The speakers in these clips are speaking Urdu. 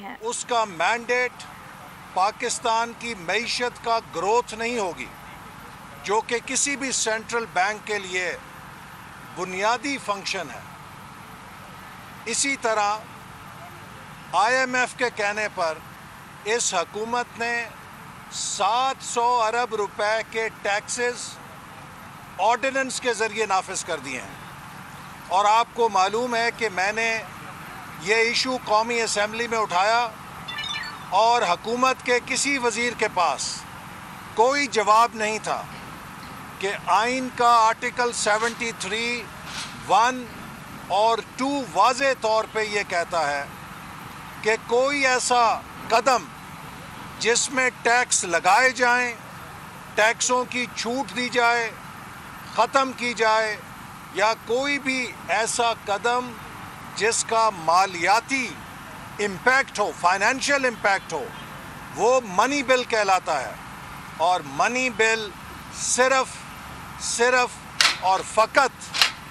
ہیں۔ اس کا مینڈیٹ پاکستان کی معیشت کا گروتھ نہیں ہوگی، جو کہ کسی بھی سینٹرل بینک کے لیے بنیادی فنکشن ہے۔ اسی طرح IMF کے کہنے پر اس حکومت نے 700 ارب روپے کے ٹیکسز آرڈیننس کے ذریعے نافذ کر دیے ہیں، اور آپ کو معلوم ہے کہ میں نے یہ ایشو قومی اسمبلی میں اٹھایا اور حکومت کے کسی وزیر کے پاس کوئی جواب نہیں تھا کہ آئین کا آرٹیکل 73 1 اور 2 واضح طور پہ یہ کہتا ہے کہ کوئی ایسا قدم جس میں ٹیکس لگائے جائیں، ٹیکسوں کی چھوٹ دی جائے، ختم کی جائے، یا کوئی بھی ایسا قدم جس کا مالیاتی امپیکٹ ہو، فائنینشیل امپیکٹ ہو، وہ منی بل کہلاتا ہے۔ اور منی بل صرف اور فقط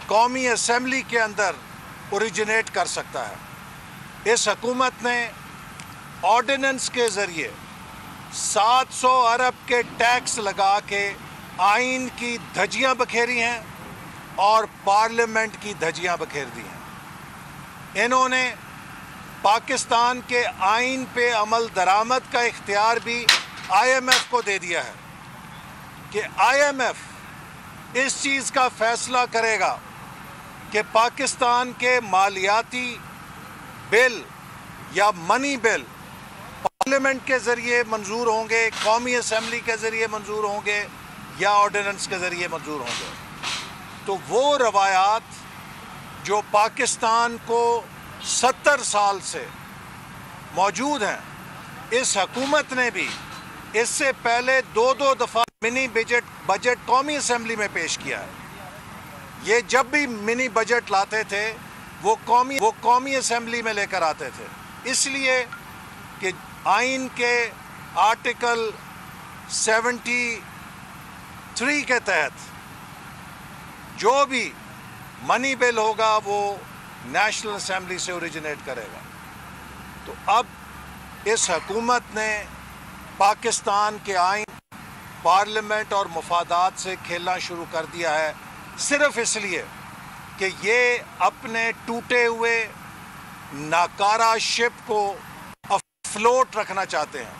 قومی اسمبلی کے اندر اوریجنیٹ کر سکتا ہے۔ اس حکومت نے آرڈیننس کے ذریعے 700 ارب کے ٹیکس لگا کے آئین کی دھجیاں بکھیری ہیں اور پارلیمنٹ کی دھجیاں بکھیر دی ہیں۔ انہوں نے پاکستان کے آئین پہ عمل درآمد کا اختیار بھی IMF کو دے دیا ہے کہ IMF اس چیز کا فیصلہ کرے گا کہ پاکستان کے مالیاتی بل یا منی بل پارلیمنٹ کے ذریعے منظور ہوں گے، قومی اسمبلی کے ذریعے منظور ہوں گے، یا آرڈیننس کے ذریعے منظور ہوں گے۔ تو وہ روایات جو پاکستان کو 70 سال سے موجود ہیں، اس حکومت نے بھی اس سے پہلے 2 دفعہ منی بجٹ قومی اسمبلی میں پیش کیا ہے۔ یہ جب بھی منی بجٹ لاتے تھے وہ قومی اسمبلی میں لے کر آتے تھے، اس لیے کہ آئین کے آرٹیکل 73 کے تحت جو بھی منی بل ہوگا وہ نیشنل اسمبلی سے اوریجنیٹ کرے گا۔ تو اب اس حکومت نے پاکستان کے آئین، پارلیمنٹ اور مفادات سے کھیلنا شروع کر دیا ہے، صرف اس لیے کہ یہ اپنے ٹوٹے ہوئے ناکارہ شپ کو افلوٹ رکھنا چاہتے ہیں۔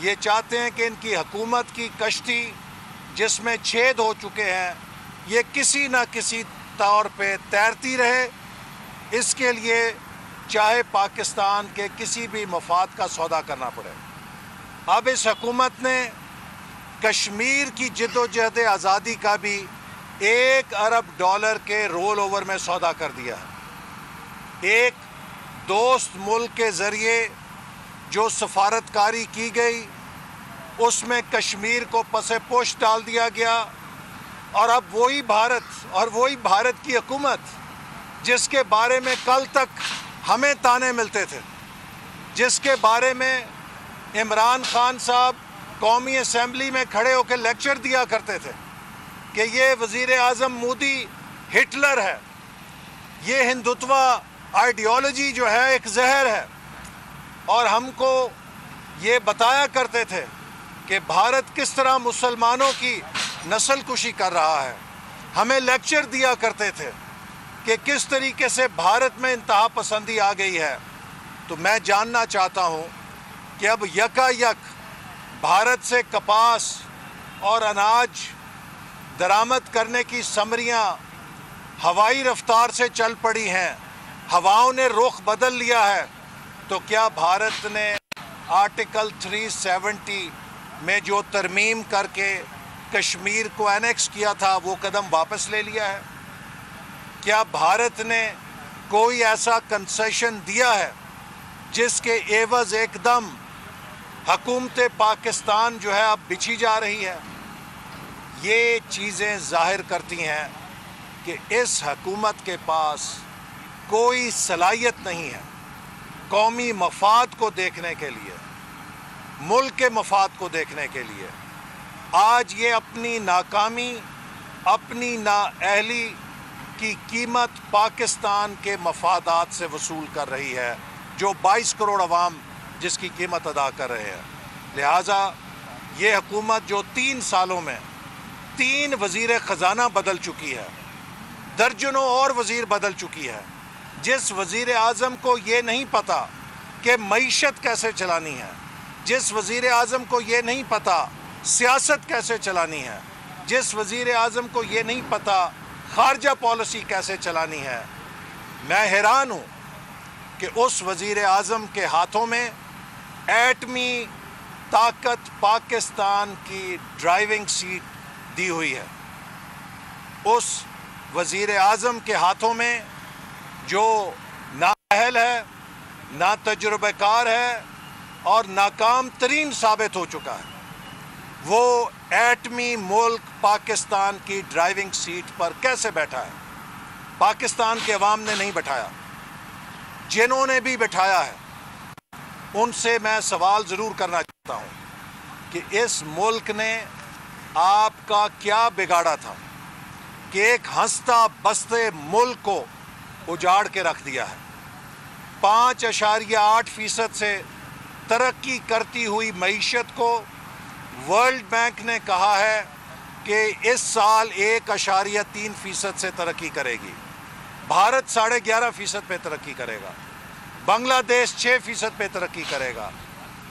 یہ چاہتے ہیں کہ ان کی حکومت کی کشتی جس میں چھید ہو چکے ہیں، یہ کسی نہ کسی طور پہ تیرتی رہے، اس کے لیے چاہے پاکستان کے کسی بھی مفاد کا سودا کرنا پڑے۔ اب اس حکومت نے کشمیر کی جد و جہد آزادی کا بھی $1 ارب کے رول اوور میں سودا کر دیا ہے۔ ایک دوست ملک کے ذریعے جو سفارتکاری کی گئی، اس میں کشمیر کو پس پوش ڈال دیا گیا، اور اب وہی بھارت کی حکومت جس کے بارے میں کل تک ہمیں تانے ملتے تھے، جس کے بارے میں عمران خان صاحب قومی اسمبلی میں کھڑے ہو کے لیکچر دیا کرتے تھے کہ یہ وزیر اعظم مودی ہٹلر ہے، یہ ہندوتوا آئیڈیالوجی جو ہے ایک زہر ہے، اور ہم کو یہ بتایا کرتے تھے کہ بھارت کس طرح مسلمانوں کی نسل کشی کر رہا ہے، ہمیں لیکچر دیا کرتے تھے کہ کس طریقے سے بھارت میں انتہا پسندی آ گئی ہے۔ تو میں جاننا چاہتا ہوں کہ اب یکا یک بھارت سے کپاس اور اناج درآمد کرنے کی سمریاں ہوائی رفتار سے چل پڑی ہیں، ہواؤں نے رخ بدل لیا ہے، تو کیا بھارت نے آرٹیکل 370 میں جو ترمیم کر کے کشمیر کو اینیکس کیا تھا وہ قدم واپس لے لیا ہے؟ کیا بھارت نے کوئی ایسا کنسیشن دیا ہے جس کے عوض ایک دم حکومت پاکستان جو ہے اب بچھی جا رہی ہے؟ یہ چیزیں ظاہر کرتی ہیں کہ اس حکومت کے پاس کوئی صلاحیت نہیں ہے قومی مفاد کو دیکھنے کے لیے، ملک کے مفاد کو دیکھنے کے لیے۔ آج یہ اپنی ناکامی، اپنی نااہلی کی قیمت پاکستان کے مفادات سے وصول کر رہی ہے، جو 22 کروڑ عوام جس کی قیمت ادا کر رہے ہیں۔ لہٰذا یہ حکومت جو 3 سالوں میں 3 وزیر خزانہ بدل چکی ہے، درجنوں اور وزیر بدل چکی ہے، جس وزیر اعظم کو یہ نہیں پتہ کہ معیشت کیسے چلانی ہے، جس وزیر اعظم کو یہ نہیں پتہ سیاست کیسے چلانی ہے، جس وزیر اعظم کو یہ نہیں پتہ خارجہ پالیسی کیسے چلانی ہے، میں حیران ہوں کہ اس وزیر اعظم کے ہاتھوں میں ایٹمی طاقت پاکستان کی ڈرائیونگ سیٹ دی ہوئی ہے۔ اس وزیر اعظم کے ہاتھوں میں جو نااہل ہے، نا تجربہ کار ہے اور ناکام ترین ثابت ہو چکا ہے، وہ ایٹمی ملک پاکستان کی ڈرائیونگ سیٹ پر کیسے بیٹھا ہے؟ پاکستان کے عوام نے نہیں بٹھایا، جنہوں نے بھی بٹھایا ہے ان سے میں سوال ضرور کرنا چاہتا ہوں کہ اس ملک نے آپ کا کیا بگاڑا تھا کہ ایک ہنستا بستے ملک کو اجاڑ کے رکھ دیا ہے۔ 5.8% سے ترقی کرتی ہوئی معیشت کو ورلڈ بینک نے کہا ہے کہ اس سال 1.3% سے ترقی کرے گی، بھارت 11.5% پہ ترقی کرے گا، بنگلہ دیش 6% پہ ترقی کرے گا،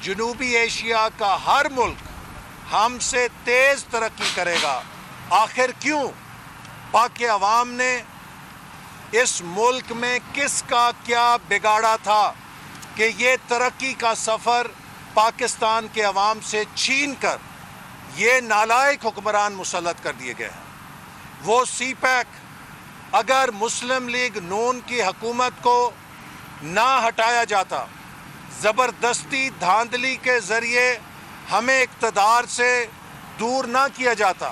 جنوبی ایشیا کا ہر ملک ہم سے تیز ترقی کرے گا۔ آخر کیوں؟ پاک عوام نے اس ملک میں کس کا کیا بگاڑا تھا کہ یہ ترقی کا سفر پاکستان کے عوام سے چھین کر یہ نالائق حکمران مسلط کر دیے گئے ہیں؟ وہ سی پیک اگر مسلم لیگ نون کی حکومت کو نہ ہٹایا جاتا، زبردستی دھاندلی کے ذریعے ہمیں اقتدار سے دور نہ کیا جاتا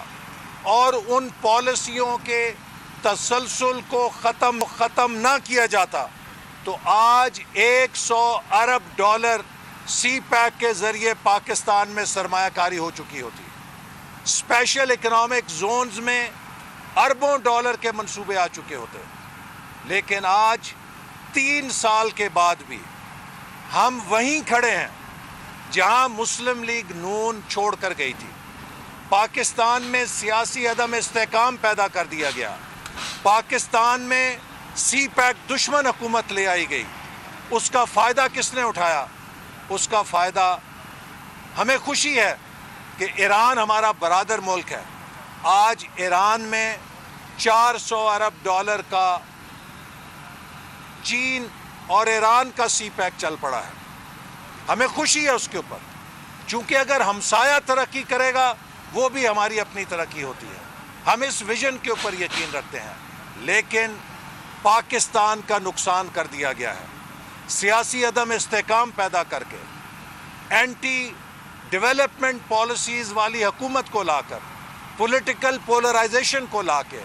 اور ان پالیسیوں کے تسلسل کو ختم نہ کیا جاتا، تو آج $100 ارب سی پیک کے ذریعے پاکستان میں سرمایہ کاری ہو چکی ہوتی۔ اسپیشل اکنامک زونز میں اربوں ڈالر کے منصوبے آ چکے ہوتے، لیکن آج 3 سال کے بعد بھی ہم وہیں کھڑے ہیں جہاں مسلم لیگ نون چھوڑ کر گئی تھی۔ پاکستان میں سیاسی عدم استحکام پیدا کر دیا گیا، پاکستان میں سی پیک دشمن حکومت لے آئی گئی۔ اس کا فائدہ کس نے اٹھایا؟ اس کا فائدہ ہمیں خوشی ہے کہ ایران ہمارا برادر ملک ہے۔ آج ایران میں $400 ارب کا چین اور ایران کا سی پیک چل پڑا ہے، ہمیں خوشی ہے اس کے اوپر، چونکہ اگر ہمسایہ ترقی کرے گا وہ بھی ہماری اپنی ترقی ہوتی ہے۔ ہم اس ویژن کے اوپر یقین رکھتے ہیں، لیکن پاکستان کا نقصان کر دیا گیا ہے سیاسی عدم استحکام پیدا کر کے، اینٹی ڈیولپمنٹ پالیسیز والی حکومت کو لا کر، پولیٹیکل پولرائزیشن کو لا کے،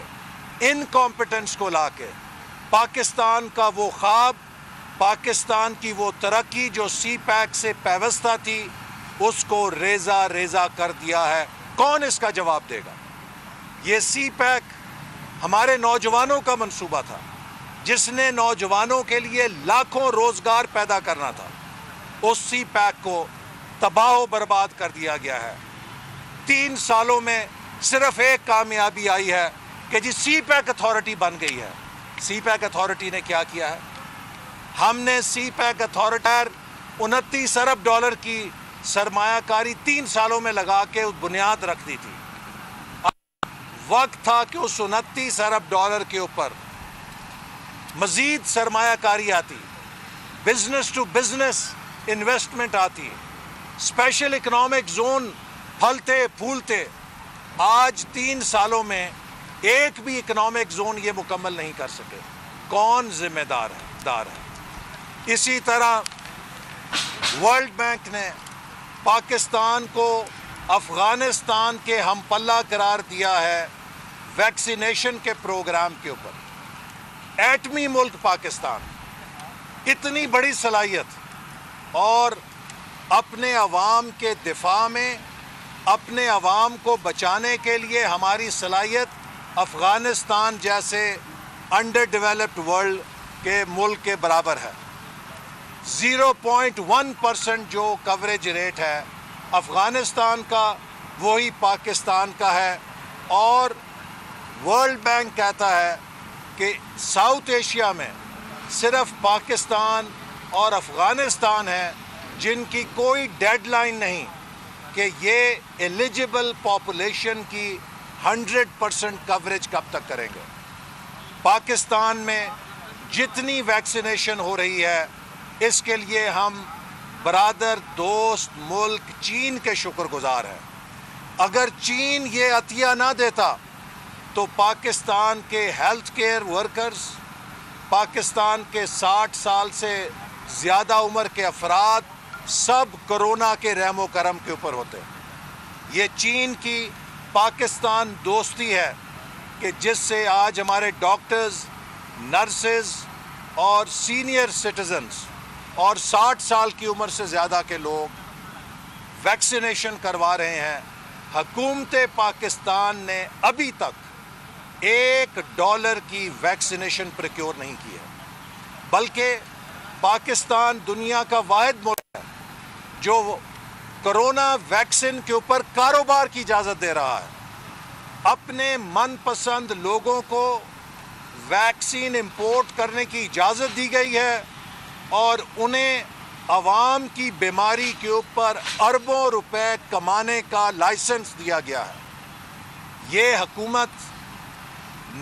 انکمپیٹنس کو لا کے پاکستان کا وہ خواب، پاکستان کی وہ ترقی جو سی پیک سے پیوستہ تھی، اس کو ریزہ ریزہ کر دیا ہے۔ کون اس کا جواب دے گا؟ یہ سی پیک ہمارے نوجوانوں کا منصوبہ تھا، جس نے نوجوانوں کے لیے لاکھوں روزگار پیدا کرنا تھا، اس سی پیک کو تباہ و برباد کر دیا گیا ہے۔ 3 سالوں میں صرف ایک کامیابی آئی ہے کہ جی سی پیک اتھارٹی بن گئی ہے۔ سی پیک اتھارٹی نے کیا کیا ہے؟ ہم نے سی پیک اتھارٹی $29 ارب کی سرمایہ کاری 3 سالوں میں لگا کے بنیاد رکھ دی تھی۔ وقت تھا کہ اس $29 ارب کے اوپر مزید سرمایہ کاری آتی، بزنس ٹو بزنس انویسٹمنٹ آتی، اسپیشل اکنامک زون پھلتے پھولتے۔ آج 3 سالوں میں ایک بھی اکنامک زون یہ مکمل نہیں کر سکے۔ کون ذمہ دار ہے؟ اسی طرح ورلڈ بینک نے پاکستان کو افغانستان کے ہم پلہ قرار دیا ہے ویکسینیشن کے پروگرام کے اوپر۔ ایٹمی ملک پاکستان، اتنی بڑی صلاحیت، اور اپنے عوام کے دفاع میں، اپنے عوام کو بچانے کے لیے ہماری صلاحیت افغانستان جیسے انڈر ڈیولپڈ ورلڈ کے ملک کے برابر ہے۔ 0.1% جو کوریج ریٹ ہے افغانستان کا وہی پاکستان کا ہے، اور ورلڈ بینک کہتا ہے کہ ساؤتھ ایشیا میں صرف پاکستان اور افغانستان ہے جن کی کوئی ڈیڈ لائن نہیں کہ یہ ایلیجبل پاپولیشن کی 100% کوریج کب تک کریں گے۔ پاکستان میں جتنی ویکسینیشن ہو رہی ہے اس کے لیے ہم برادر دوست ملک چین کے شکر گزار ہیں۔ اگر چین یہ عطیہ نہ دیتا تو پاکستان کے ہیلتھ کیئر ورکرز، پاکستان کے 60 سال سے زیادہ عمر کے افراد سب کرونا کے رحم و کرم کے اوپر ہوتے ہیں۔ یہ چین کی پاکستان دوستی ہے کہ جس سے آج ہمارے ڈاکٹرز، نرسز اور سینئر سٹیزنز اور 60 سال کی عمر سے زیادہ کے لوگ ویکسینیشن کروا رہے ہیں۔ حکومت پاکستان نے ابھی تک $1 کی ویکسینیشن پروکیور نہیں کی ہے، بلکہ پاکستان دنیا کا واحد ملک ہے جو کرونا ویکسین کے اوپر کاروبار کی اجازت دے رہا ہے۔ اپنے من پسند لوگوں کو ویکسین امپورٹ کرنے کی اجازت دی گئی ہے اور انہیں عوام کی بیماری کے اوپر اربوں روپے کمانے کا لائسنس دیا گیا ہے۔ یہ حکومت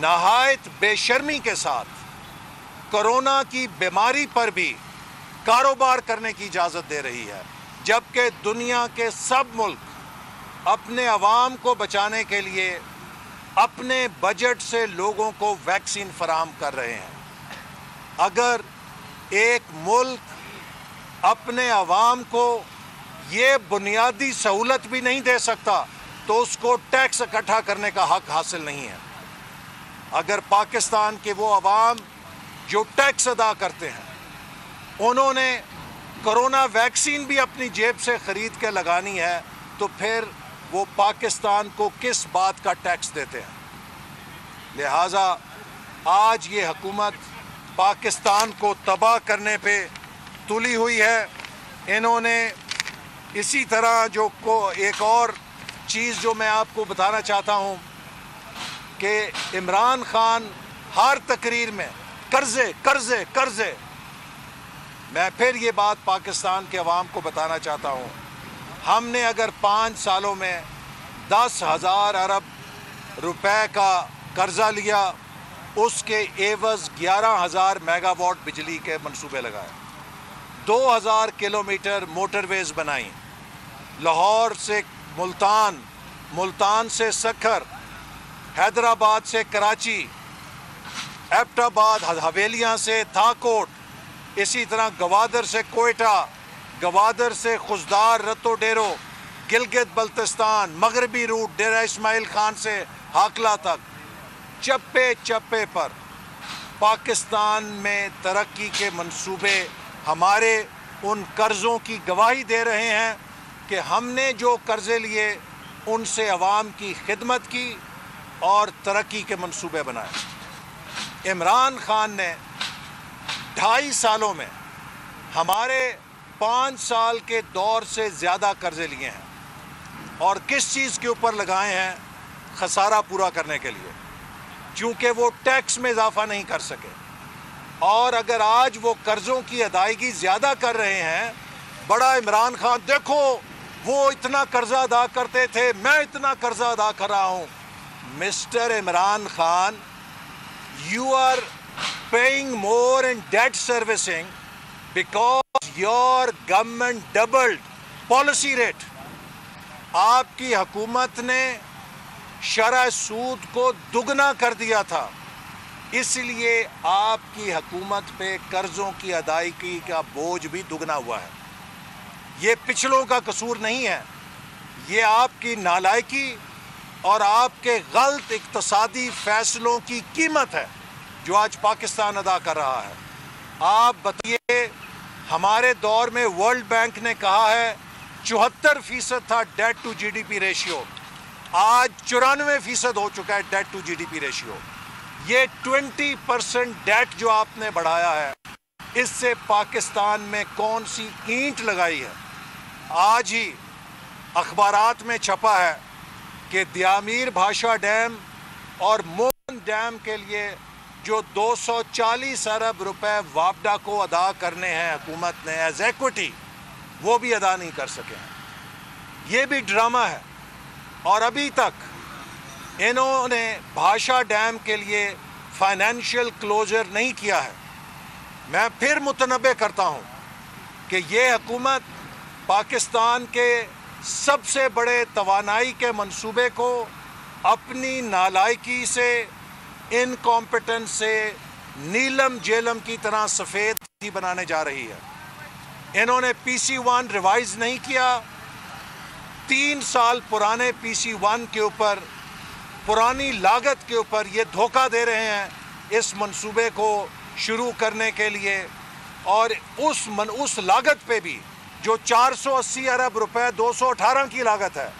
نہایت بے شرمی کے ساتھ کرونا کی بیماری پر بھی کاروبار کرنے کی اجازت دے رہی ہے، جبکہ دنیا کے سب ملک اپنے عوام کو بچانے کے لیے اپنے بجٹ سے لوگوں کو ویکسین فراہم کر رہے ہیں۔ اگر ایک ملک اپنے عوام کو یہ بنیادی سہولت بھی نہیں دے سکتا تو اس کو ٹیکس اکٹھا کرنے کا حق حاصل نہیں ہے۔ اگر پاکستان کے وہ عوام جو ٹیکس ادا کرتے ہیں انہوں نے کرونا ویکسین بھی اپنی جیب سے خرید کے لگانی ہے تو پھر وہ پاکستان کو کس بات کا ٹیکس دیتے ہیں؟ لہٰذا آج یہ حکومت پاکستان کو تباہ کرنے پہ تلی ہوئی ہے۔ انہوں نے اسی طرح ایک اور چیز جو میں آپ کو بتانا چاہتا ہوں کہ عمران خان ہر تقریر میں قرضے قرضے قرضے، میں پھر یہ بات پاکستان کے عوام کو بتانا چاہتا ہوں، ہم نے اگر 5 سالوں میں 10,000 ارب روپے کا قرضہ لیا، اس کے عوض 11,000 میگا واٹ بجلی کے منصوبے لگائے، 2,000 کلومیٹر موٹر ویز بنائیں، لاہور سے ملتان، ملتان سے سکھر، حیدرآباد سے کراچی، ایبٹ آباد حویلیاں سے تھاکوٹ، اسی طرح گوادر سے کوئٹہ، گوادر سے خزدار رتو ڈیرو، گلگت بلتستان، مغربی روٹ ڈیرہ اسماعیل خان سے ہاکلا تک، چپے چپے پر پاکستان میں ترقی کے منصوبے ہمارے ان قرضوں کی گواہی دے رہے ہیں کہ ہم نے جو قرضے لیے ان سے عوام کی خدمت کی اور ترقی کے منصوبے بنائے۔ عمران خان نے 2.5 سالوں میں ہمارے 5 سال کے دور سے زیادہ قرضے لیے ہیں، اور کس چیز کے اوپر لگائے ہیں؟ خسارہ پورا کرنے کے لیے، چونکہ وہ ٹیکس میں اضافہ نہیں کر سکے۔ اور اگر آج وہ قرضوں کی ادائیگی زیادہ کر رہے ہیں، بڑا عمران خان دیکھو وہ اتنا قرضہ ادا کرتے تھے، میں اتنا قرضہ ادا کر رہا ہوں۔ Mister Imran Khan, you are paying more in debt servicing because your government doubled policy rate۔ آپ کی حکومت نے شرح سود کو دگنا کر دیا تھا، اس لیے آپ کی حکومت پہ قرضوں کی ادائیگی کا بوجھ بھی دگنا ہوا ہے۔ یہ پچھلوں کا قصور نہیں ہے، یہ آپ کی نالائکی اور آپ کے غلط اقتصادی فیصلوں کی قیمت ہے جو آج پاکستان ادا کر رہا ہے۔ آپ بتائیے، ہمارے دور میں ورلڈ بینک نے کہا ہے 74% تھا debt to G D P ratio, آج 94% ہو چکا ہے debt to G D P ratio. یہ 20% ڈیٹ جو آپ نے بڑھایا ہے، اس سے پاکستان میں کون سی اینٹ لگائی ہے؟ آج ہی اخبارات میں چھپا ہے کہ دیامیر بھاشا ڈیم اور مون ڈیم کے لیے جو 240 ارب روپے وابڈا کو ادا کرنے ہیں حکومت نے ایز ایکوٹی، وہ بھی ادا نہیں کر سکے ہیں۔ یہ بھی ڈرامہ ہے، اور ابھی تک انہوں نے بھاشا ڈیم کے لیے فائنینشیل کلوزر نہیں کیا ہے۔ میں پھر متنبہ کرتا ہوں کہ یہ حکومت پاکستان کے سب سے بڑے توانائی کے منصوبے کو اپنی نالائکی سے، انکمپیٹنس سے، نیلم جیلم کی طرح سفید بنانے جا رہی ہے۔ انہوں نے PC-1 ریوائز نہیں کیا۔ 3 سال پرانے PC-1 کے اوپر، پرانی لاگت کے اوپر یہ دھوکہ دے رہے ہیں اس منصوبے کو شروع کرنے کے لیے، اور اس لاگت پہ بھی جو 480 ارب روپے 218 کی لاگت ہے،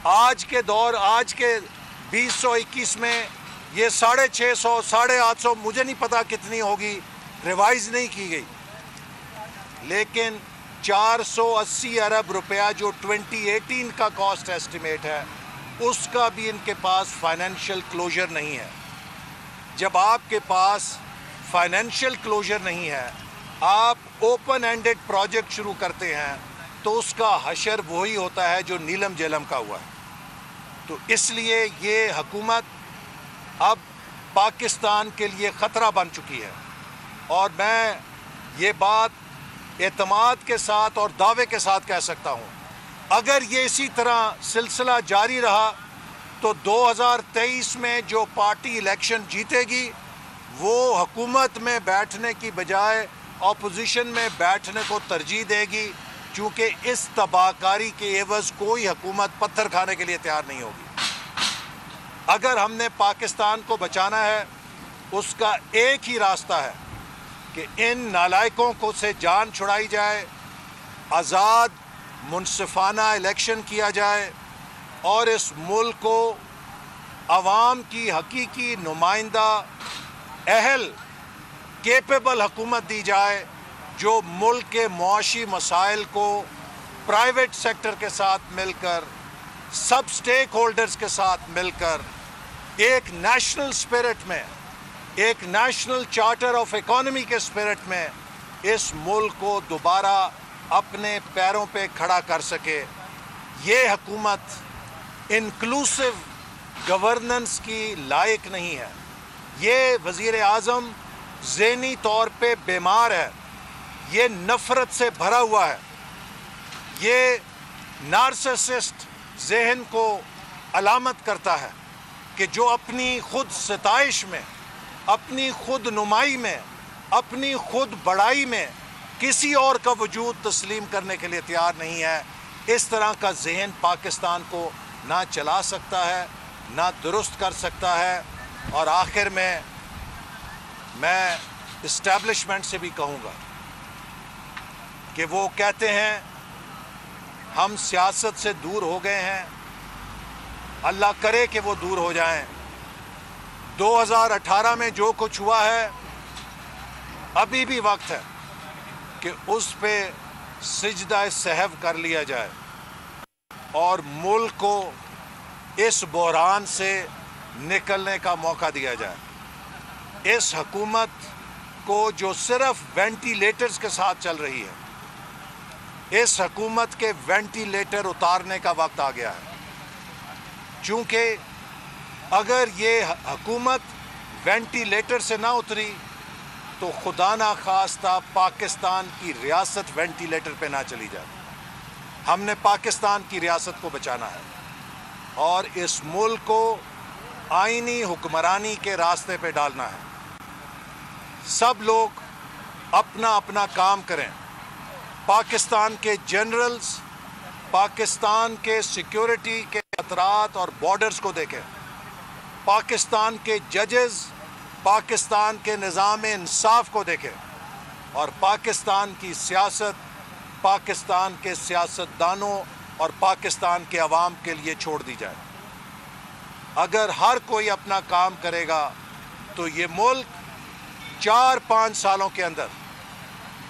آج کے 2021 میں یہ 650 850 مجھے نہیں پتا کتنی ہوگی، ریوائز نہیں کی گئی، لیکن 480 ارب روپیہ جو 2018 کا کاسٹ ایسٹیمیٹ ہے، اس کا بھی ان کے پاس فائنینشیل کلوزر نہیں ہے۔ جب آپ کے پاس فائنینشیل کلوزر نہیں ہے، آپ اوپن اینڈڈ پروجیکٹ شروع کرتے ہیں تو اس کا حشر وہی ہوتا ہے جو نیلم جیلم کا ہوا ہے۔ تو اس لیے یہ حکومت اب پاکستان کے لیے خطرہ بن چکی ہے، اور میں یہ بات اعتماد کے ساتھ اور دعوے کے ساتھ کہہ سکتا ہوں، اگر یہ اسی طرح سلسلہ جاری رہا تو 2023 میں جو پارٹی الیکشن جیتے گی وہ حکومت میں بیٹھنے کی بجائے اپوزیشن میں بیٹھنے کو ترجیح دے گی، چونکہ اس تباہ کاری کے عوض کوئی حکومت پتھر کھانے کے لیے تیار نہیں ہوگی۔ اگر ہم نے پاکستان کو بچانا ہے، اس کا ایک ہی راستہ ہے کہ ان نالائکوں کو سے جان چھڑائی جائے، آزاد منصفانہ الیکشن کیا جائے، اور اس ملک کو عوام کی حقیقی نمائندہ، اہل، کیپیبل حکومت دی جائے جو ملک کے معاشی مسائل کو پرائیویٹ سیکٹر کے ساتھ مل کر، سب سٹیک ہولڈرز کے ساتھ مل کر، ایک نیشنل سپیرٹ میں، ایک نیشنل چارٹر آف اکانومی کے سپیرٹ میں اس ملک کو دوبارہ اپنے پیروں پہ کھڑا کر سکے۔ یہ حکومت انکلوسیو گورننس کی لائق نہیں ہے۔ یہ وزیر اعظم ذہنی طور پہ بیمار ہے، یہ نفرت سے بھرا ہوا ہے، یہ نارسسسٹ ذہن کو علامت کرتا ہے کہ جو اپنی خود ستائش میں، اپنی خود نمائی میں، اپنی خود بڑائی میں کسی اور کا وجود تسلیم کرنے کے لیے تیار نہیں ہے۔ اس طرح کا ذہن پاکستان کو نہ چلا سکتا ہے، نہ درست کر سکتا ہے۔ اور آخر میں اسٹیبلشمنٹ سے بھی کہوں گا کہ وہ کہتے ہیں ہم سیاست سے دور ہو گئے ہیں، اللہ کرے کہ وہ دور ہو جائیں۔ 2018 میں جو کچھ ہوا ہے، ابھی بھی وقت ہے کہ اس پہ سجدہ سہو کر لیا جائے اور ملک کو اس بحران سے نکلنے کا موقع دیا جائے۔ اس حکومت کو جو صرف وینٹیلیٹرز کے ساتھ چل رہی ہے، اس حکومت کے وینٹیلیٹر اتارنے کا وقت آ گیا ہے، چونکہ اگر یہ حکومت وینٹیلیٹر سے نہ اتری تو خدا نہ خواستہ پاکستان کی ریاست وینٹیلیٹر پہ نہ چلی جائے۔ ہم نے پاکستان کی ریاست کو بچانا ہے اور اس ملک کو آئینی حکمرانی کے راستے پہ ڈالنا ہے۔ سب لوگ اپنا اپنا کام کریں۔ پاکستان کے جنرلز پاکستان کے سیکیورٹی کے خطرات اور بارڈرز کو دیکھیں، پاکستان کے ججز پاکستان کے نظام انصاف کو دیکھیں، اور پاکستان کی سیاست پاکستان کے سیاستدانوں اور پاکستان کے عوام کے لیے چھوڑ دی جائے۔ اگر ہر کوئی اپنا کام کرے گا تو یہ ملک 4-5 سالوں کے اندر